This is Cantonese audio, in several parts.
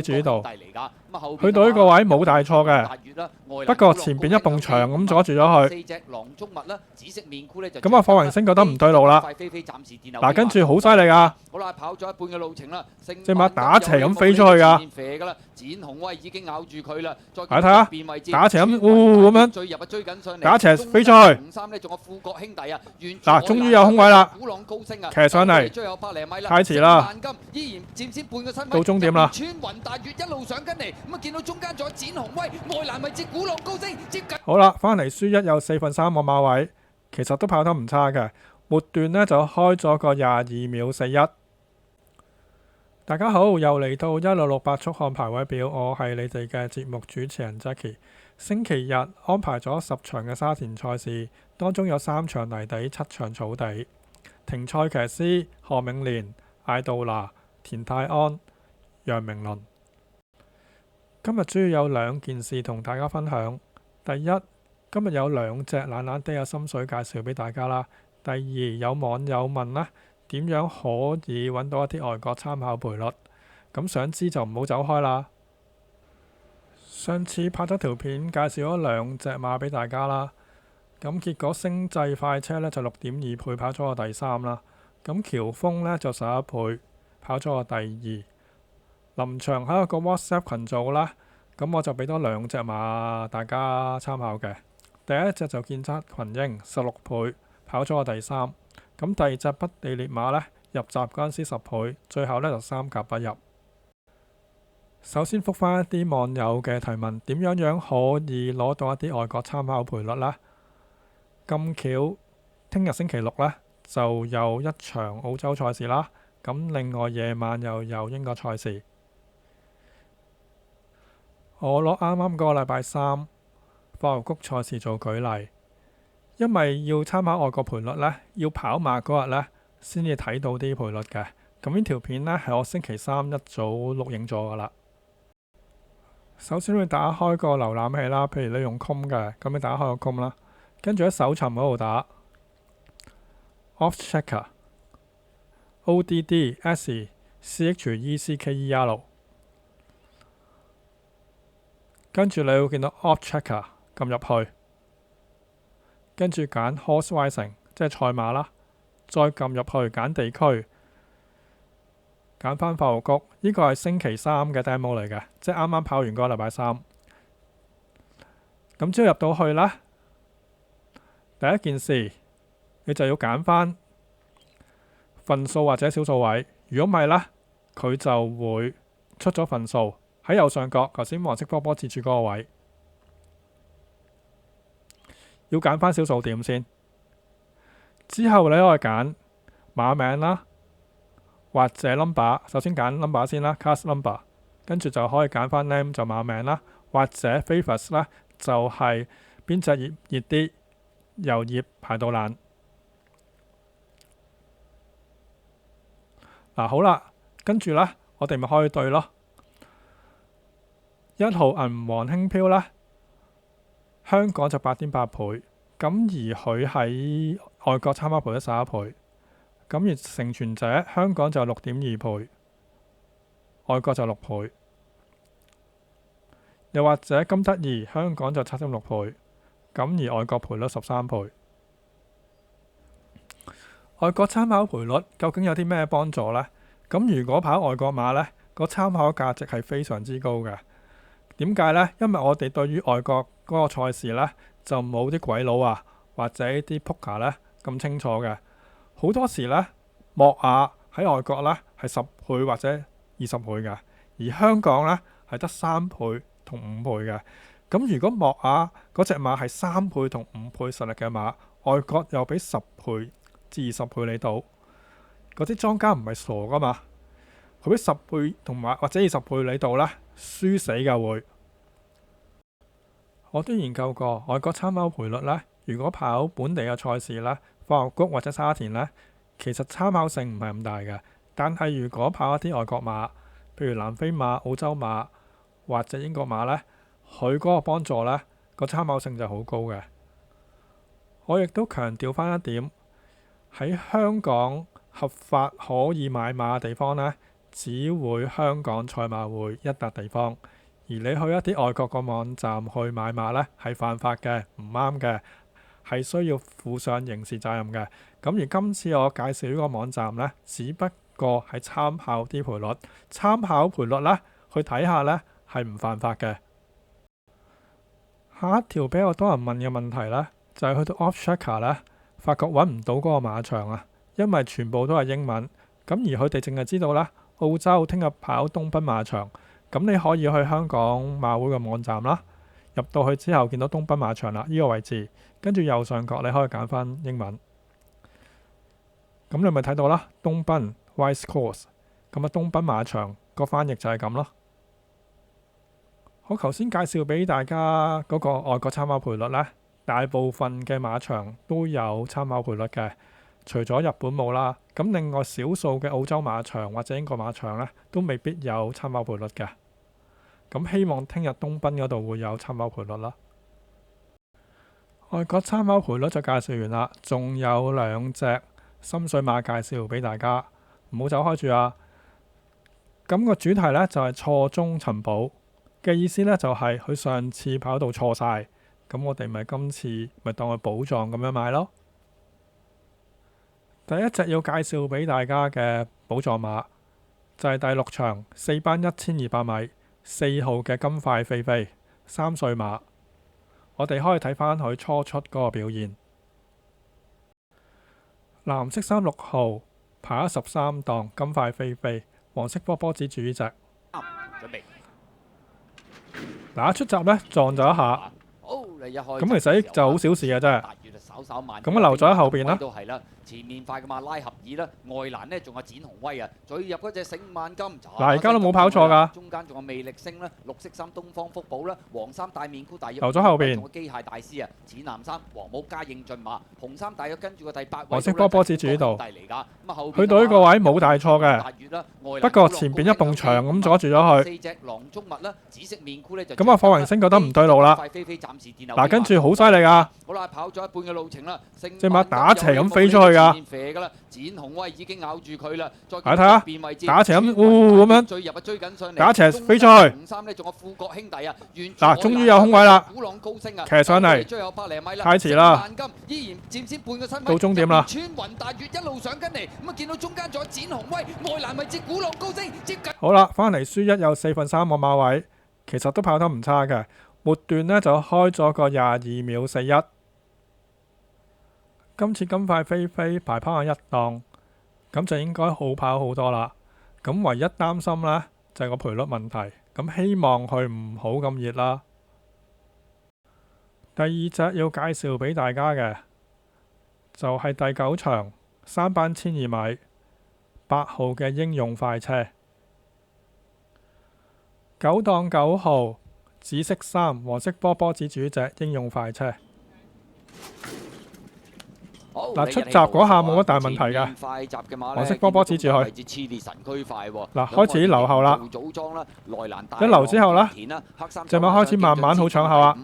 住呢度，去到呢個位冇大錯嘅，不過前邊一埲牆咁阻住咗佢。咁啊，霍榮星覺得唔對路啦。嗱，跟住好犀利噶，隻馬打斜咁飛出去噶。大家睇下，打斜咁，咁樣打斜飛出去。嗱，終於有空位啦，騎上嚟，太遲啦，到終點啦。好啦，翻嚟輸1有3/4個馬位，其實都跑得唔差嘅。末段呢就開咗個22秒41。大家好，又嚟到1668速看排位表，我係你哋嘅節目主持人 Jackie。星期日安排咗10場嘅沙田賽事，當中有3場泥地，7場草地。停賽騎師何永年、艾杜拿、田泰安、楊明倫。今日主要有2件事同大家分享。第一，今日有2隻懶懶地嘅心水介紹俾大家啦。第二，有網友問啦，點樣可以揾到一啲外國參考賠率？咁想知就唔好走開啦。上次拍咗條片介紹咗2隻馬俾大家啦，咁結果星際快車呢就6.2倍跑咗個第3啦，咁喬峰呢就11倍跑咗個第2。臨場喺個 WhatsApp 群組啦，咁我就俾多2隻馬大家參考嘅。第一隻就建測群英16倍跑咗個第3，咁第2隻北地烈馬呢，入閘嗰陣時10倍，最後呢就3甲不入。首先覆返一啲網友嘅提問，點樣可以攞到一啲外國參考賠率呢？咁巧，聽日星期6呢，就有1場澳洲賽事啦，咁另外夜晚又有英國賽事。我攞啱啱嗰個禮拜3化牛谷賽事做舉例，因為要參考外國賠率呢，要跑馬嗰日呢先至睇到啲賠率嘅。咁呢條片呢，係我星期3一早錄影咗噶啦。首先會打開個瀏覽器啦，譬如你用 Chrome 嘅，咁你打開個 Chrome 啦，跟住喺搜尋嗰度打 Oddschecker ODDSCHECKER， 跟住你會見到 Oddschecker， 撳入去，跟住揀 Horse Racing 即係賽馬啦，再撳入去揀地區，揀返化牛谷，呢個係星期3嘅 demo 嚟嘅，即係啱啱跑完嗰個禮拜3。咁之後入到去啦，第一件事你就要揀返分數或者小數位，如果唔係呢，佢就會出咗分數喺右上角，頭先黃色波波指住嗰個位，要揀返小數點先。之後你可以揀馬名啦，或者 number， 首先揀 number 先啦 ，class number， 跟住就可以揀返 name 就馬名啦，或者 favorites 啦，就係邊隻葉熱啲，由葉排到爛。好啦，跟住呢，我哋咪可以對咯。1號銀皇輕飄呢，香港就8.8倍，咁而佢喺外國參考賠率11倍。咁而成全者香港就6.2倍，外國就6倍。又或者金德兒香港就7.6倍，咁而外國賠率13倍。外國參考賠率究竟有啲咩幫助呢？咁如果跑外國馬呢，個參考價值係非常之高嘅。點解呢？因為我哋對於外國嗰個賽事呢，就冇啲鬼佬啊或者啲 poker 呢咁清楚嘅。好多時呢，莫亞喺外國呢係10倍或者20倍嘅，而香港呢係得3倍同5倍嘅。咁如果莫亞嗰隻馬係3倍同5倍實力嘅馬，外國又俾10倍至20倍你到，嗰啲莊家唔係傻噶嘛，佢俾10倍同埋或者20倍你到呢，輸死嘅會。我都研究過外國參考賠率呢，如果跑本地嘅賽事呢，化牛谷或者沙田呢，其實參考性唔係咁大嘅。但係如果跑一啲外國馬，譬如南非馬、澳洲馬或者英國馬呢，佢嗰個幫助呢，個參考性就好高嘅。我亦都強調返一點，喺香港合法可以買馬嘅地方呢，只會香港賽馬會一笪地方，而你去一啲外國個網站去買馬呢，係犯法嘅，唔啱嘅，係需要負上刑事責任嘅。咁而今次我介紹呢個網站呢，只不過係參考啲賠率，參考賠率呢，去睇下呢，係唔犯法嘅。下一條比較多人問嘅問題呢，就係去到 Oddschecker 呢，發覺揾唔到嗰個馬場啊，因為全部都係英文。咁而佢哋淨係知道啦，澳洲聽日跑東奔馬場。咁你可以去香港馬會嘅網站啦，入到去之後見到東奔馬場啦，呢個位置，跟住右上角你可以揀翻英文。咁你咪睇到啦，東奔 Racecourse， 咁啊東奔馬場個翻譯就係咁咯。我頭先介紹俾大家嗰個外國參考賠率呢，大部分嘅馬場都有參考賠率嘅，除咗日本冇啦。咁另外少數嘅澳洲馬場或者英國馬場呢，都未必有參考賠率嘅。咁希望聽日東奔嗰度會有參考賠率啦。外國參考賠率就介紹完啦，仲有2隻心水馬介紹俾大家，唔好走開住啊！咁個主題呢，就係錯中尋寶嘅意思呢，就係佢上次跑到錯晒，咁我哋咪今次咪當佢寶藏咁樣買咯。第一隻要介紹俾大家嘅寶藏馬就係第6場4班1200米4號嘅金塊飛飛3歲馬，我哋可以睇翻佢初出嗰個表現。藍色衫6號排咗13檔金塊飛飛，黃色波波指住呢隻。準備嗱，出閘呢撞咗一下，咁其實就好小事嘅啫。咁留咗喺後邊啦。前面快嘅馬拉合爾啦，外欄呢仲有展鴻威啊，最入嗰隻醒萬金。嗱，而家都冇跑錯㗎。中間仲有魅力星啦，綠色衫東方福寶啦，黃衫大面箍大約。留咗後邊。仲有機械大師啊，淺藍衫黃帽加應進馬，紅衫大約跟住個第8位。黃色波波指住呢度。去到呢個位冇大錯嘅，不過前邊一埲牆咁阻住咗佢。4隻囊中物啦，紫色面箍呢就。咁啊，霍榮星覺得唔對路啦。嗱，跟住好犀利㗎。好啦，跑咗一半嘅路程啦，隻馬打斜咁飛出去㗎。展鴻威已經咬住佢啦，再睇下打斜咁，咁樣追入啊，追緊上嚟，打斜飛出去。紅衫呢仲有富國兄弟啊，嗱，終於有空位啦，鼓浪高升啊，騎上嚟，最後100厘米啦，太遲啦，依然佔先半個身位，到終點啦，穿雲大月一路上緊嚟，咁啊見到中間仲有展鴻威，外欄位置鼓浪高升，接近。好啦，翻嚟輸一有3/4個馬位，其實都跑得唔差嘅，末段呢就開咗個22秒41。今次金塊飛飛排跑下1檔，咁就應該好跑好多啦。咁唯一擔心呢，就係個賠率問題，咁希望佢唔好咁熱啦。第二隻要介紹俾大家嘅就係第9場3班1200米8號嘅英勇快車，9檔9號紫色衫黃色波波指住隻英勇快車。嗱，出閘嗰下冇乜大問題㗎，黃色波波指住佢。嗱，開始留後啦，一留之後啦，隻馬開始慢慢好搶後啊。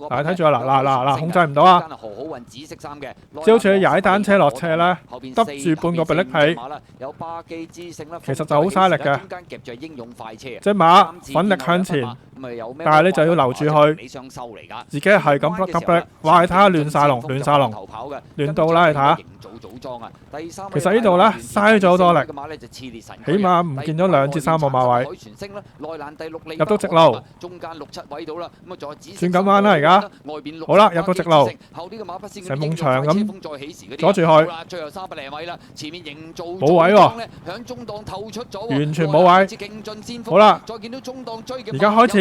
大家睇住啊，嗱，控制唔到啊，即好似踩單車落斜呢，得住半個臂力氣，其實就好嘥力嘅。隻馬奮力向前，但係你就要留住佢，自己係咁甩，哇！你睇下亂晒龍，亂到啦，你睇下。其實呢度呢，嘥咗好多力，起碼唔見咗2至3個馬位。入到直路，轉緊彎啦而家。好啦，入到直路，成埲牆咁阻住佢，冇位喎，完全冇位。好啦，而家開始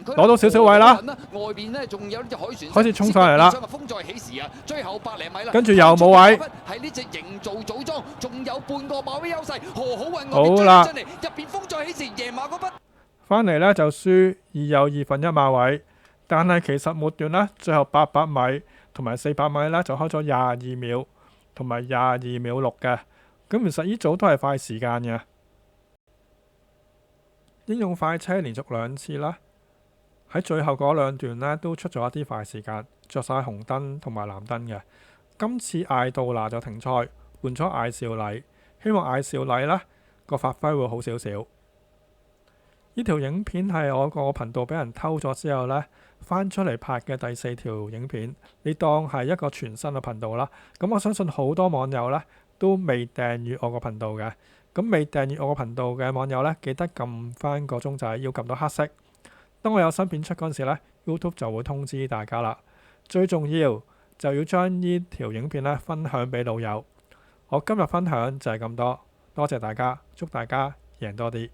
攞到少少位啦，開始衝上嚟啦，跟住又冇位。好啦，返嚟呢就輸2有2分1馬位，但係其實末段呢，最後800米同埋400米呢就開咗22秒同埋22秒6嘅，咁其實呢組都係快時間嘅。英勇快車連續2次啦，喺最後嗰2段呢都出咗一啲快時間，着晒紅燈同埋藍燈嘅。今次艾杜拿就停賽，換咗艾少禮，希望艾少禮呢個發揮會好少少。呢條影片係我個頻道俾人偷咗之後呢，翻出嚟拍嘅第4條影片。你當係一個全新嘅頻道啦。咁我相信好多網友呢都未訂閱我個頻道嘅。咁未訂閱我個頻道嘅網友呢，記得撳翻個鐘仔，要撳到黑色。當我有新片出嗰陣時呢， YouTube 就會通知大家啦。最重要就要將呢條影片呢分享俾老友。我今日分享就係咁多，多謝大家，祝大家贏多啲。